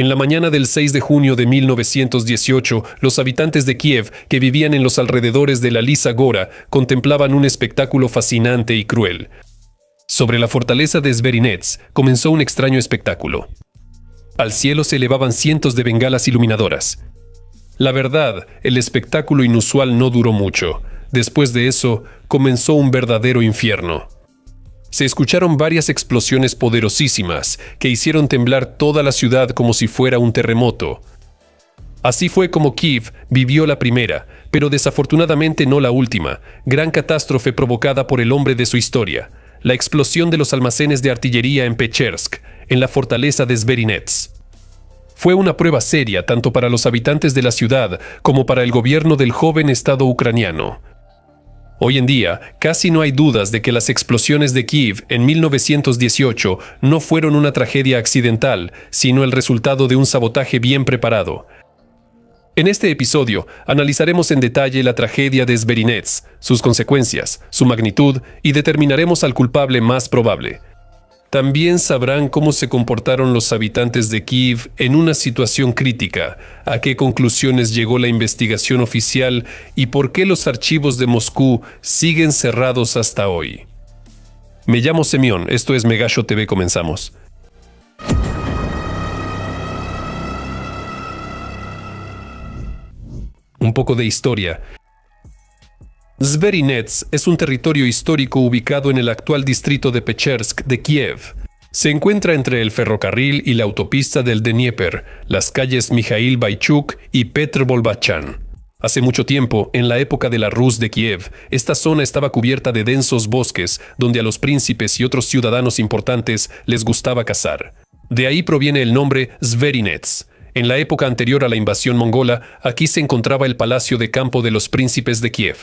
En la mañana del 6 de junio de 1918, los habitantes de Kiev, que vivían en los alrededores de la Lisa Gora, contemplaban un espectáculo fascinante y cruel. Sobre la fortaleza de Zverinets comenzó un extraño espectáculo. Al cielo se elevaban cientos de bengalas iluminadoras. La verdad, el espectáculo inusual no duró mucho. Después de eso, comenzó un verdadero infierno. Se escucharon varias explosiones poderosísimas que hicieron temblar toda la ciudad como si fuera un terremoto. Así fue como Kiev vivió la primera, pero desafortunadamente no la última, gran catástrofe provocada por el hombre de su historia, la explosión de los almacenes de artillería en Pechersk, en la fortaleza de Zverinets. Fue una prueba seria tanto para los habitantes de la ciudad como para el gobierno del joven Estado ucraniano. Hoy en día, casi no hay dudas de que las explosiones de Kiev en 1918 no fueron una tragedia accidental, sino el resultado de un sabotaje bien preparado. En este episodio, analizaremos en detalle la tragedia de Zverinets, sus consecuencias, su magnitud y determinaremos al culpable más probable. También sabrán cómo se comportaron los habitantes de Kiev en una situación crítica, a qué conclusiones llegó la investigación oficial y por qué los archivos de Moscú siguen cerrados hasta hoy. Me llamo Semyon, esto es Megashow TV, comenzamos. Un poco de historia. Zverinets es un territorio histórico ubicado en el actual distrito de Pechersk de Kiev. Se encuentra entre el ferrocarril y la autopista del Dnieper, las calles Mikhail Baichuk y Petr Bolbachan. Hace mucho tiempo, en la época de la Rus de Kiev, esta zona estaba cubierta de densos bosques donde a los príncipes y otros ciudadanos importantes les gustaba cazar. De ahí proviene el nombre Zverinets. En la época anterior a la invasión mongola, aquí se encontraba el palacio de campo de los príncipes de Kiev.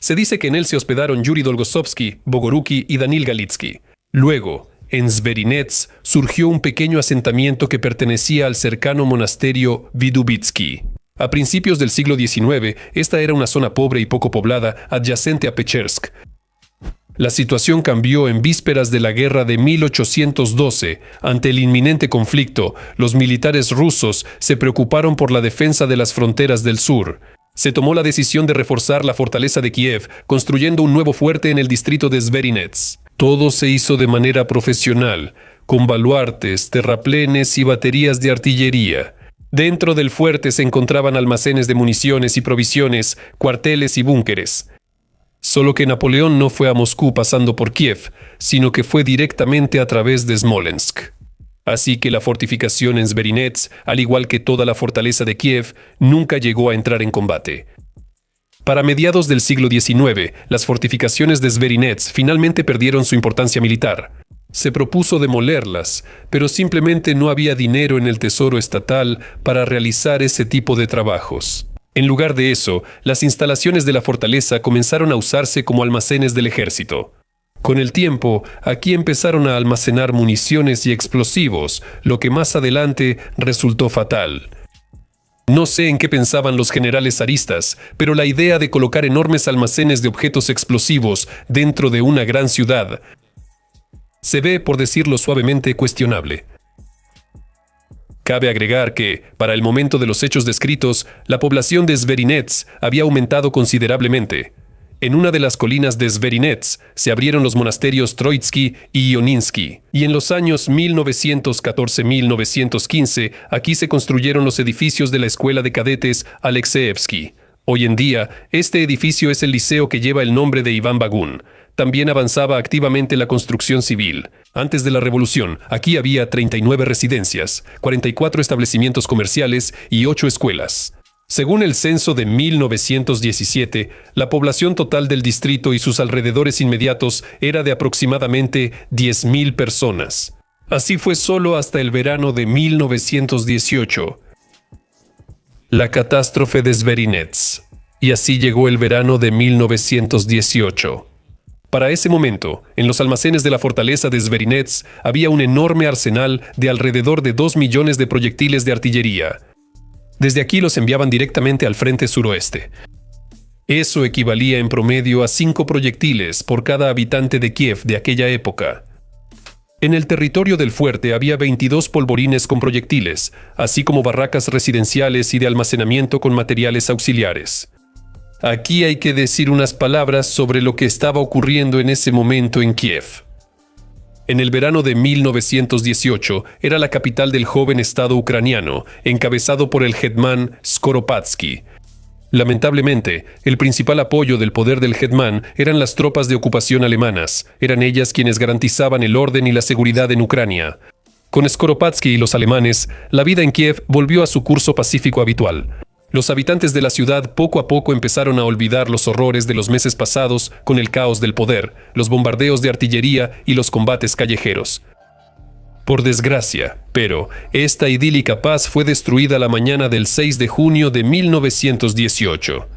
Se dice que en él se hospedaron Yuri Dolgosovsky, Bogoruki y Danil Galitsky. Luego, en Zverinets surgió un pequeño asentamiento que pertenecía al cercano monasterio Vidubitsky. A principios del siglo XIX, esta era una zona pobre y poco poblada, adyacente a Pechersk. La situación cambió en vísperas de la guerra de 1812. Ante el inminente conflicto, los militares rusos se preocuparon por la defensa de las fronteras del sur. Se tomó la decisión de reforzar la fortaleza de Kiev, construyendo un nuevo fuerte en el distrito de Zverinets. Todo se hizo de manera profesional, con baluartes, terraplenes y baterías de artillería. Dentro del fuerte se encontraban almacenes de municiones y provisiones, cuarteles y búnkeres. Solo que Napoleón no fue a Moscú pasando por Kiev, sino que fue directamente a través de Smolensk. Así que la fortificación en Zverinets, al igual que toda la fortaleza de Kiev, nunca llegó a entrar en combate. Para mediados del siglo XIX, las fortificaciones de Zverinets finalmente perdieron su importancia militar. Se propuso demolerlas, pero simplemente no había dinero en el tesoro estatal para realizar ese tipo de trabajos. En lugar de eso, las instalaciones de la fortaleza comenzaron a usarse como almacenes del ejército. Con el tiempo, aquí empezaron a almacenar municiones y explosivos, lo que más adelante resultó fatal. No sé en qué pensaban los generales zaristas, pero la idea de colocar enormes almacenes de objetos explosivos dentro de una gran ciudad se ve, por decirlo suavemente, cuestionable. Cabe agregar que, para el momento de los hechos descritos, la población de Zverinets había aumentado considerablemente. En una de las colinas de Zverinets se abrieron los monasterios Troitsky y Ioninsky, y en los años 1914-1915 aquí se construyeron los edificios de la escuela de cadetes Alexeevsky. Hoy en día, este edificio es el liceo que lleva el nombre de Iván Bagún. También avanzaba activamente la construcción civil. Antes de la revolución, aquí había 39 residencias, 44 establecimientos comerciales y 8 escuelas. Según el censo de 1917, la población total del distrito y sus alrededores inmediatos era de aproximadamente 10.000 personas. Así fue solo hasta el verano de 1918. La catástrofe de Zverinets. Y así llegó el verano de 1918. Para ese momento, en los almacenes de la fortaleza de Zverinets había un enorme arsenal de alrededor de 2 millones de proyectiles de artillería. Desde aquí los enviaban directamente al frente suroeste. Eso equivalía en promedio a 5 proyectiles por cada habitante de Kiev de aquella época. En el territorio del fuerte había 22 polvorines con proyectiles, así como barracas residenciales y de almacenamiento con materiales auxiliares. Aquí hay que decir unas palabras sobre lo que estaba ocurriendo en ese momento en Kiev. En el verano de 1918 era la capital del joven Estado ucraniano, encabezado por el hetman Skoropadsky. Lamentablemente, el principal apoyo del poder del hetman eran las tropas de ocupación alemanas. Eran ellas quienes garantizaban el orden y la seguridad en Ucrania. Con Skoropadsky y los alemanes, la vida en Kiev volvió a su curso pacífico habitual. Los habitantes de la ciudad poco a poco empezaron a olvidar los horrores de los meses pasados con el caos del poder, los bombardeos de artillería y los combates callejeros. Por desgracia, pero, esta idílica paz fue destruida la mañana del 6 de junio de 1918.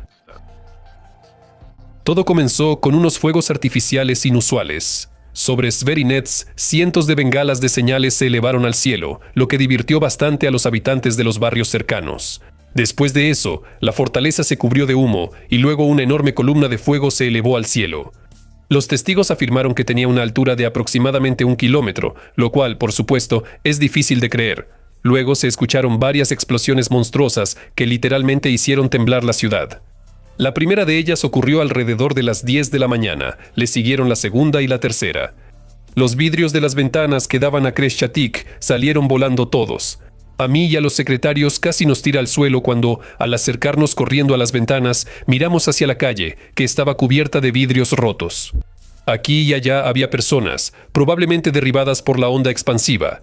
Todo comenzó con unos fuegos artificiales inusuales. Sobre Zverinets, cientos de bengalas de señales se elevaron al cielo, lo que divirtió bastante a los habitantes de los barrios cercanos. Después de eso, la fortaleza se cubrió de humo y luego una enorme columna de fuego se elevó al cielo. Los testigos afirmaron que tenía una altura de aproximadamente 1 kilómetro, lo cual, por supuesto, es difícil de creer. Luego se escucharon varias explosiones monstruosas que literalmente hicieron temblar la ciudad. La primera de ellas ocurrió alrededor de las 10 de la mañana, le siguieron la segunda y la tercera. Los vidrios de las ventanas que daban a Kreshchatik salieron volando todos. A mí y a los secretarios casi nos tira al suelo cuando, al acercarnos corriendo a las ventanas, miramos hacia la calle, que estaba cubierta de vidrios rotos. Aquí y allá había personas, probablemente derribadas por la onda expansiva.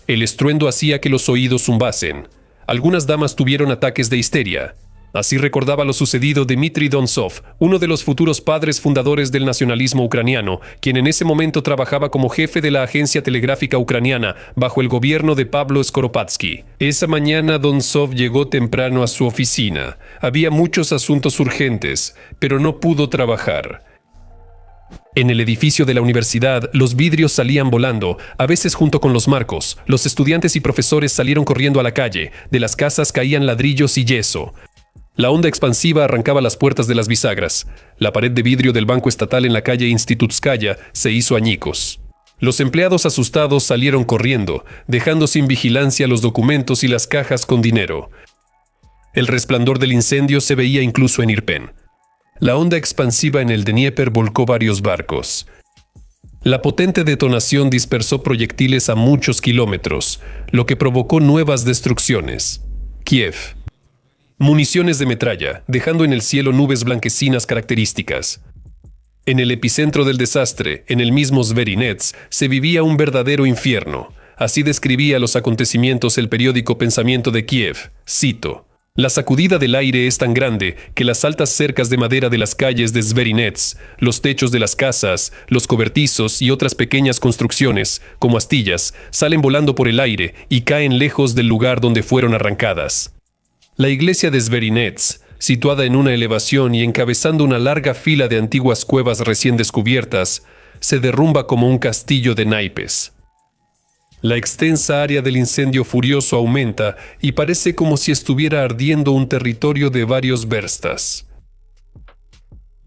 El estruendo hacía que los oídos zumbasen. Algunas damas tuvieron ataques de histeria. Así recordaba lo sucedido Dmitry Dontsov, uno de los futuros padres fundadores del nacionalismo ucraniano, quien en ese momento trabajaba como jefe de la agencia telegráfica ucraniana bajo el gobierno de Pablo Skoropadsky. Esa mañana Dontsov llegó temprano a su oficina. Había muchos asuntos urgentes, pero no pudo trabajar. En el edificio de la universidad, los vidrios salían volando, a veces junto con los marcos. Los estudiantes y profesores salieron corriendo a la calle. De las casas caían ladrillos y yeso. La onda expansiva arrancaba las puertas de las bisagras. La pared de vidrio del banco estatal en la calle Institutskaya se hizo añicos. Los empleados asustados salieron corriendo, dejando sin vigilancia los documentos y las cajas con dinero. El resplandor del incendio se veía incluso en Irpén. La onda expansiva en el Dnieper volcó varios barcos. La potente detonación dispersó proyectiles a muchos kilómetros, lo que provocó nuevas destrucciones. Kiev. Municiones de metralla, dejando en el cielo nubes blanquecinas características. En el epicentro del desastre, en el mismo Zverinets, se vivía un verdadero infierno. Así describía los acontecimientos el periódico Pensamiento de Kiev. Cito: «La sacudida del aire es tan grande que las altas cercas de madera de las calles de Zverinets, los techos de las casas, los cobertizos y otras pequeñas construcciones, como astillas, salen volando por el aire y caen lejos del lugar donde fueron arrancadas». La iglesia de Zverinets, situada en una elevación y encabezando una larga fila de antiguas cuevas recién descubiertas, se derrumba como un castillo de naipes. La extensa área del incendio furioso aumenta y parece como si estuviera ardiendo un territorio de varios verstas.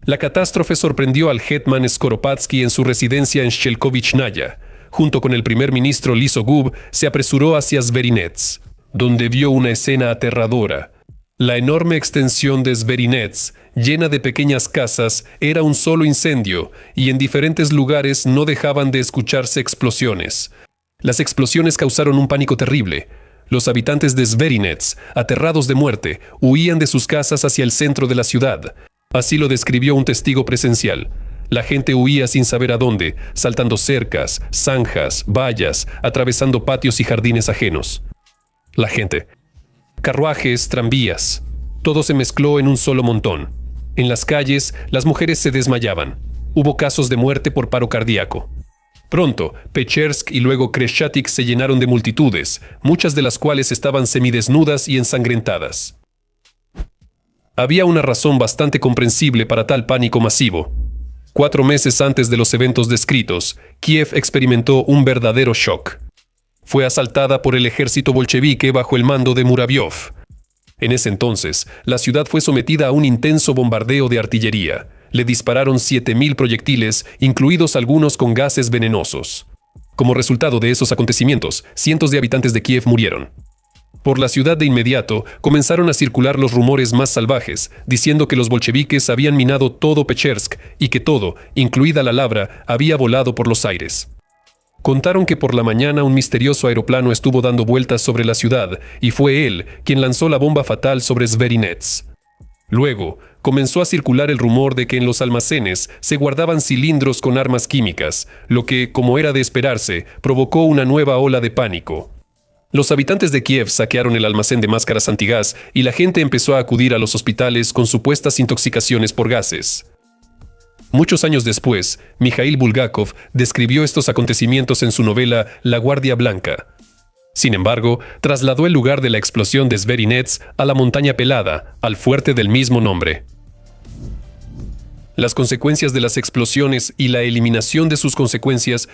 La catástrofe sorprendió al hetman Skoropadsky en su residencia en Shelkovichnaya. Junto con el primer ministro Lysogub, se apresuró hacia Zverinets, donde vio una escena aterradora. La enorme extensión de Zverinets, llena de pequeñas casas, era un solo incendio, y en diferentes lugares no dejaban de escucharse explosiones. Las explosiones causaron un pánico terrible. Los habitantes de Zverinets, aterrados de muerte, huían de sus casas hacia el centro de la ciudad. Así lo describió un testigo presencial. La gente huía sin saber a dónde, saltando cercas, zanjas, vallas, atravesando patios y jardines ajenos. La gente. Carruajes, tranvías. Todo se mezcló en un solo montón. En las calles, las mujeres se desmayaban. Hubo casos de muerte por paro cardíaco. Pronto, Pechersk y luego Kreshchatik se llenaron de multitudes, muchas de las cuales estaban semidesnudas y ensangrentadas. Había una razón bastante comprensible para tal pánico masivo. 4 meses antes de los eventos descritos, Kiev experimentó un verdadero shock. Fue asaltada por el ejército bolchevique bajo el mando de Muraviov. En ese entonces, la ciudad fue sometida a un intenso bombardeo de artillería. Le dispararon 7.000 proyectiles, incluidos algunos con gases venenosos. Como resultado de esos acontecimientos, cientos de habitantes de Kiev murieron. Por la ciudad de inmediato comenzaron a circular los rumores más salvajes, diciendo que los bolcheviques habían minado todo Pechersk y que todo, incluida la labra, había volado por los aires. Contaron que por la mañana un misterioso aeroplano estuvo dando vueltas sobre la ciudad y fue él quien lanzó la bomba fatal sobre Zverinets. Luego, comenzó a circular el rumor de que en los almacenes se guardaban cilindros con armas químicas, lo que, como era de esperarse, provocó una nueva ola de pánico. Los habitantes de Kiev saquearon el almacén de máscaras antigás y la gente empezó a acudir a los hospitales con supuestas intoxicaciones por gases. Muchos años después, Mikhail Bulgakov describió estos acontecimientos en su novela La Guardia Blanca. Sin embargo, trasladó el lugar de la explosión de Zverinets a la Montaña Pelada, al fuerte del mismo nombre. Las consecuencias de las explosiones y la eliminación de sus consecuencias.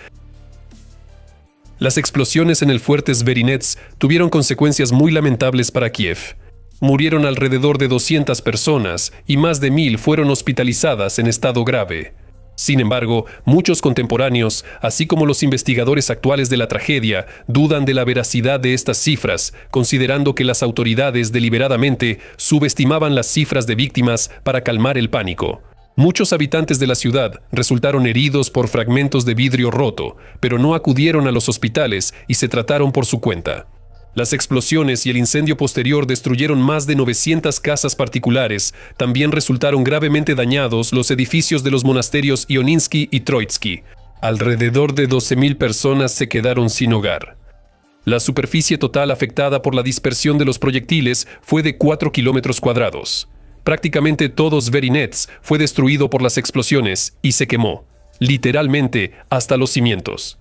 Las explosiones en el fuerte Zverinets tuvieron consecuencias muy lamentables para Kiev. Murieron alrededor de 200 personas y más de 1000 fueron hospitalizadas en estado grave. Sin embargo, muchos contemporáneos, así como los investigadores actuales de la tragedia, dudan de la veracidad de estas cifras, considerando que las autoridades deliberadamente subestimaban las cifras de víctimas para calmar el pánico. Muchos habitantes de la ciudad resultaron heridos por fragmentos de vidrio roto, pero no acudieron a los hospitales y se trataron por su cuenta. Las explosiones y el incendio posterior destruyeron más de 900 casas particulares. También resultaron gravemente dañados los edificios de los monasterios Ioninsky y Troitsky. Alrededor de 12.000 personas se quedaron sin hogar. La superficie total afectada por la dispersión de los proyectiles fue de 4 kilómetros cuadrados. Prácticamente todo Zverinets fue destruido por las explosiones y se quemó, literalmente hasta los cimientos.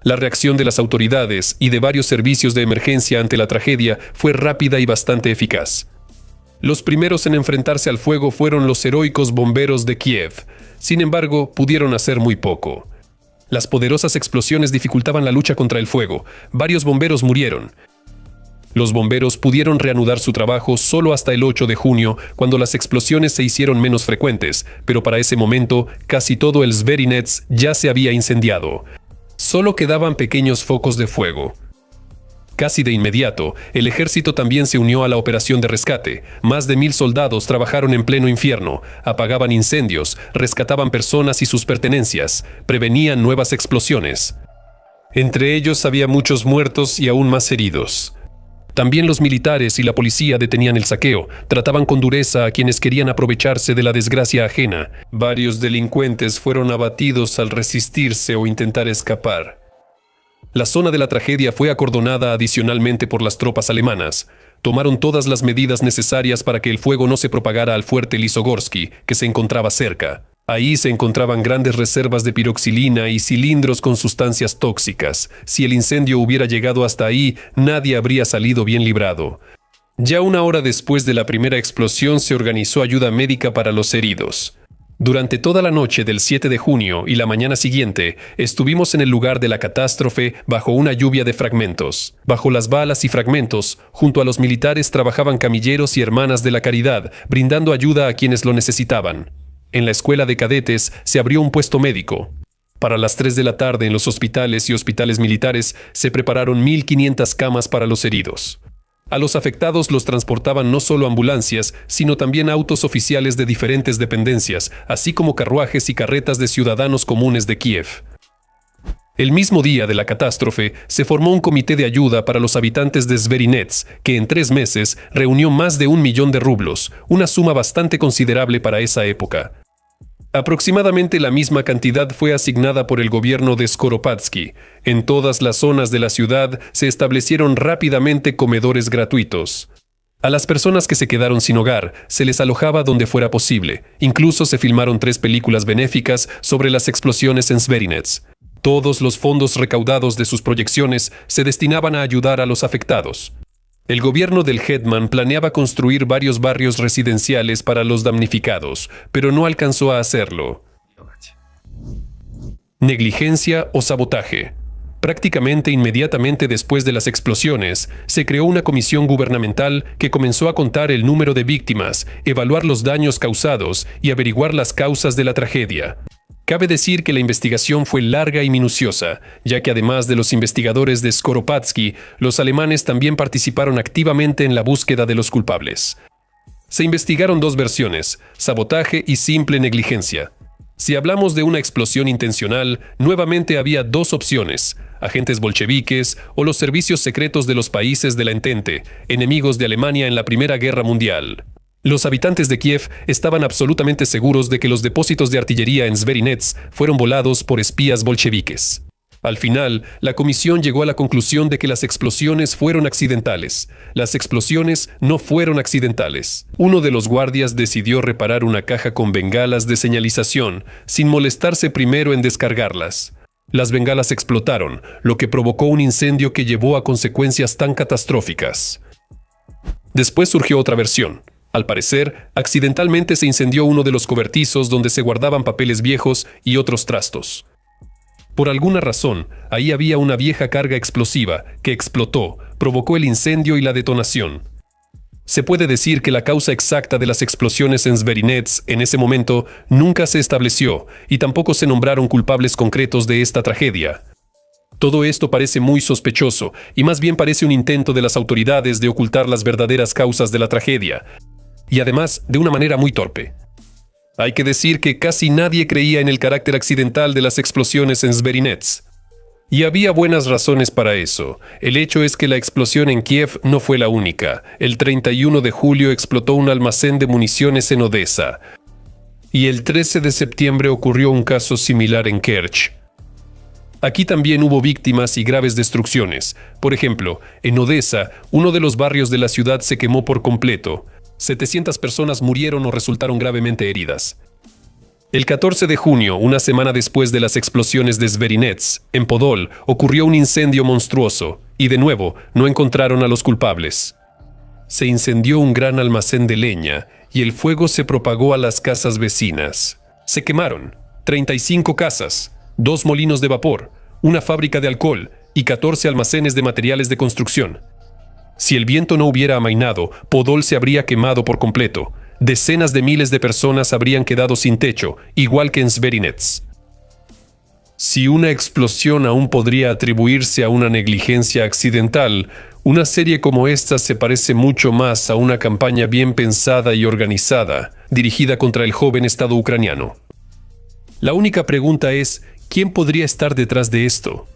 La reacción de las autoridades y de varios servicios de emergencia ante la tragedia fue rápida y bastante eficaz. Los primeros en enfrentarse al fuego fueron los heroicos bomberos de Kiev. Sin embargo, pudieron hacer muy poco. Las poderosas explosiones dificultaban la lucha contra el fuego. Varios bomberos murieron. Los bomberos pudieron reanudar su trabajo solo hasta el 8 de junio, cuando las explosiones se hicieron menos frecuentes, pero para ese momento casi todo el Zverinets ya se había incendiado. Solo quedaban pequeños focos de fuego. Casi de inmediato, el ejército también se unió a la operación de rescate. Más de 1000 soldados trabajaron en pleno infierno, apagaban incendios, rescataban personas y sus pertenencias, prevenían nuevas explosiones. Entre ellos había muchos muertos y aún más heridos. También los militares y la policía detenían el saqueo, trataban con dureza a quienes querían aprovecharse de la desgracia ajena. Varios delincuentes fueron abatidos al resistirse o intentar escapar. La zona de la tragedia fue acordonada adicionalmente por las tropas alemanas. Tomaron todas las medidas necesarias para que el fuego no se propagara al fuerte Lisogorsky, que se encontraba cerca. Ahí se encontraban grandes reservas de piroxilina y cilindros con sustancias tóxicas. Si el incendio hubiera llegado hasta ahí, nadie habría salido bien librado. Ya una hora después de la primera explosión se organizó ayuda médica para los heridos. Durante toda la noche del 7 de junio y la mañana siguiente, estuvimos en el lugar de la catástrofe bajo una lluvia de fragmentos. Bajo las balas y fragmentos, junto a los militares trabajaban camilleros y hermanas de la caridad, brindando ayuda a quienes lo necesitaban. En la escuela de cadetes se abrió un puesto médico. Para las 3 de la tarde en los hospitales y hospitales militares se prepararon 1500 camas para los heridos. A los afectados los transportaban no solo ambulancias, sino también autos oficiales de diferentes dependencias, así como carruajes y carretas de ciudadanos comunes de Kiev. El mismo día de la catástrofe, se formó un comité de ayuda para los habitantes de Zverinets, que en 3 meses reunió más de 1 millón de rublos, una suma bastante considerable para esa época. Aproximadamente la misma cantidad fue asignada por el gobierno de Skoropadsky. En todas las zonas de la ciudad se establecieron rápidamente comedores gratuitos. A las personas que se quedaron sin hogar se les alojaba donde fuera posible. Incluso se filmaron 3 películas benéficas sobre las explosiones en Zverinets. Todos los fondos recaudados de sus proyecciones se destinaban a ayudar a los afectados. El gobierno del Hetman planeaba construir varios barrios residenciales para los damnificados, pero no alcanzó a hacerlo. Negligencia o sabotaje. Prácticamente inmediatamente después de las explosiones, se creó una comisión gubernamental que comenzó a contar el número de víctimas, evaluar los daños causados y averiguar las causas de la tragedia. Cabe decir que la investigación fue larga y minuciosa, ya que además de los investigadores de Skoropadsky, los alemanes también participaron activamente en la búsqueda de los culpables. Se investigaron dos versiones, sabotaje y simple negligencia. Si hablamos de una explosión intencional, nuevamente había dos opciones: agentes bolcheviques o los servicios secretos de los países de la Entente, enemigos de Alemania en la Primera Guerra Mundial. Los habitantes de Kiev estaban absolutamente seguros de que los depósitos de artillería en Zverinets fueron volados por espías bolcheviques. Al final, la comisión llegó a la conclusión de que las explosiones fueron accidentales. Las explosiones no fueron accidentales. Uno de los guardias decidió reparar una caja con bengalas de señalización, sin molestarse primero en descargarlas. Las bengalas explotaron, lo que provocó un incendio que llevó a consecuencias tan catastróficas. Después surgió otra versión. Al parecer, accidentalmente se incendió uno de los cobertizos donde se guardaban papeles viejos y otros trastos. Por alguna razón, ahí había una vieja carga explosiva que explotó, provocó el incendio y la detonación. Se puede decir que la causa exacta de las explosiones en Zverinets en ese momento nunca se estableció y tampoco se nombraron culpables concretos de esta tragedia. Todo esto parece muy sospechoso y más bien parece un intento de las autoridades de ocultar las verdaderas causas de la tragedia, y además de una manera muy torpe. Hay que decir que casi nadie creía en el carácter accidental de las explosiones en Zverinets. Y había buenas razones para eso. El hecho es que la explosión en Kiev no fue la única. El 31 de julio explotó un almacén de municiones en Odessa. Y el 13 de septiembre ocurrió un caso similar en Kerch. Aquí también hubo víctimas y graves destrucciones. Por ejemplo, en Odessa, uno de los barrios de la ciudad se quemó por completo. 700 personas murieron o resultaron gravemente heridas. El 14 de junio, una semana después de las explosiones de Zverinets, en Podol, ocurrió un incendio monstruoso, y de nuevo, no encontraron a los culpables. Se incendió un gran almacén de leña, y el fuego se propagó a las casas vecinas. Se quemaron 35 casas, 2 molinos de vapor, una fábrica de alcohol y 14 almacenes de materiales de construcción. Si el viento no hubiera amainado, Podol se habría quemado por completo. Decenas de miles de personas habrían quedado sin techo, igual que en Zverinets. Si una explosión aún podría atribuirse a una negligencia accidental, una serie como esta se parece mucho más a una campaña bien pensada y organizada, dirigida contra el joven Estado ucraniano. La única pregunta es, ¿quién podría estar detrás de esto?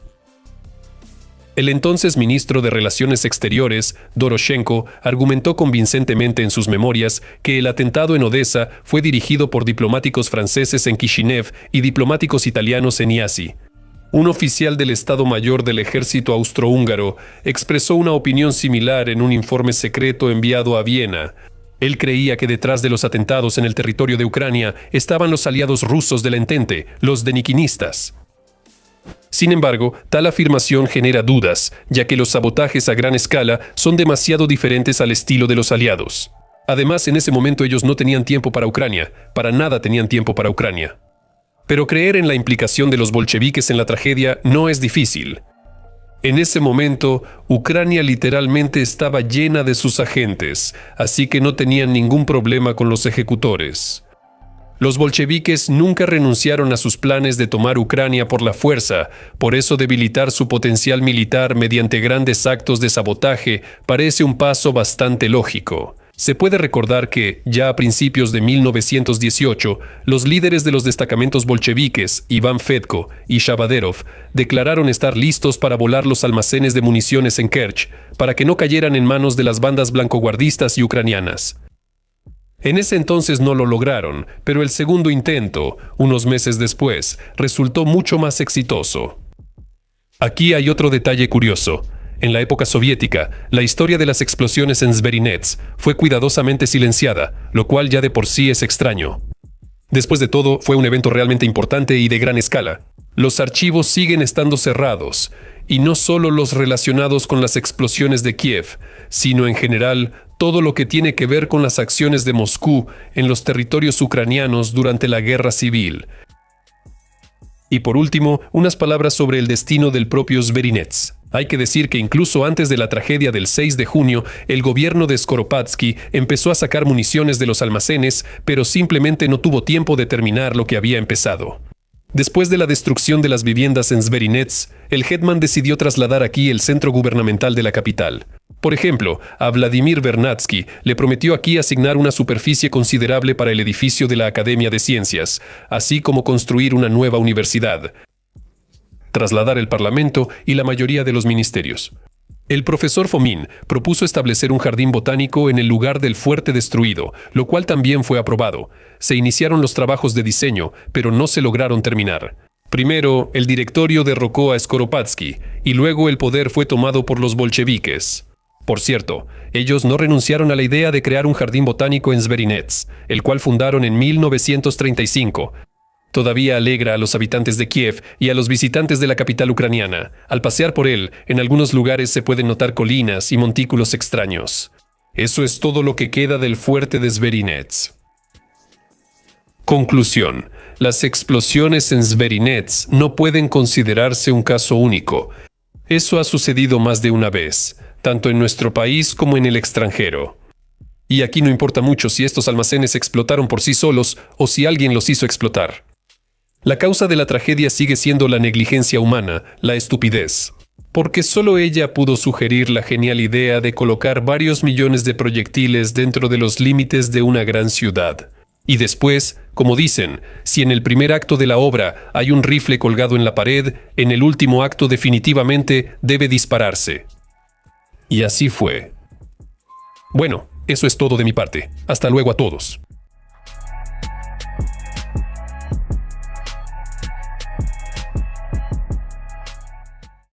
El entonces ministro de Relaciones Exteriores, Doroshenko, argumentó convincentemente en sus memorias que el atentado en Odessa fue dirigido por diplomáticos franceses en Kishinev y diplomáticos italianos en Iasi. Un oficial del Estado Mayor del Ejército Austrohúngaro expresó una opinión similar en un informe secreto enviado a Viena. Él creía que detrás de los atentados en el territorio de Ucrania estaban los aliados rusos de la Entente, los denikinistas. Sin embargo, tal afirmación genera dudas, ya que los sabotajes a gran escala son demasiado diferentes al estilo de los aliados. Además, en ese momento ellos no tenían tiempo para Ucrania, para nada tenían tiempo para Ucrania. Pero creer en la implicación de los bolcheviques en la tragedia no es difícil. En ese momento, Ucrania literalmente estaba llena de sus agentes, así que no tenían ningún problema con los ejecutores. Los bolcheviques nunca renunciaron a sus planes de tomar Ucrania por la fuerza, por eso debilitar su potencial militar mediante grandes actos de sabotaje parece un paso bastante lógico. Se puede recordar que, ya a principios de 1918, los líderes de los destacamentos bolcheviques, Iván Fedko y Shabadерov, declararon estar listos para volar los almacenes de municiones en Kerch, para que no cayeran en manos de las bandas blancoguardistas y ucranianas. En ese entonces no lo lograron, pero el segundo intento, unos meses después, resultó mucho más exitoso. Aquí hay otro detalle curioso. En la época soviética, la historia de las explosiones en Zverinets fue cuidadosamente silenciada, lo cual ya de por sí es extraño. Después de todo, fue un evento realmente importante y de gran escala. Los archivos siguen estando cerrados, y no solo los relacionados con las explosiones de Kiev, sino en general todo lo que tiene que ver con las acciones de Moscú en los territorios ucranianos durante la guerra civil. Y por último, unas palabras sobre el destino del propio Zverinets. Hay que decir que incluso antes de la tragedia del 6 de junio, el gobierno de Skoropadsky empezó a sacar municiones de los almacenes, pero simplemente no tuvo tiempo de terminar lo que había empezado. Después de la destrucción de las viviendas en Zverinets, el hetman decidió trasladar aquí el centro gubernamental de la capital. Por ejemplo, a Vladimir Vernadsky le prometió aquí asignar una superficie considerable para el edificio de la Academia de Ciencias, así como construir una nueva universidad, trasladar el Parlamento y la mayoría de los ministerios. El profesor Fomin propuso establecer un jardín botánico en el lugar del fuerte destruido, lo cual también fue aprobado. Se iniciaron los trabajos de diseño, pero no se lograron terminar. Primero, el directorio derrocó a Skoropadsky, y luego el poder fue tomado por los bolcheviques. Por cierto, ellos no renunciaron a la idea de crear un jardín botánico en Zverinets, el cual fundaron en 1935. Todavía alegra a los habitantes de Kiev y a los visitantes de la capital ucraniana. Al pasear por él, en algunos lugares se pueden notar colinas y montículos extraños. Eso es todo lo que queda del fuerte de Zverinets. Conclusión. Las explosiones en Zverinets no pueden considerarse un caso único. Eso ha sucedido más de una vez, tanto en nuestro país como en el extranjero. Y aquí no importa mucho si estos almacenes explotaron por sí solos o si alguien los hizo explotar. La causa de la tragedia sigue siendo la negligencia humana, la estupidez. Porque solo ella pudo sugerir la genial idea de colocar varios millones de proyectiles dentro de los límites de una gran ciudad. Y después, como dicen, si en el primer acto de la obra hay un rifle colgado en la pared, en el último acto definitivamente debe dispararse. Y así fue. Bueno, eso es todo de mi parte. Hasta luego a todos.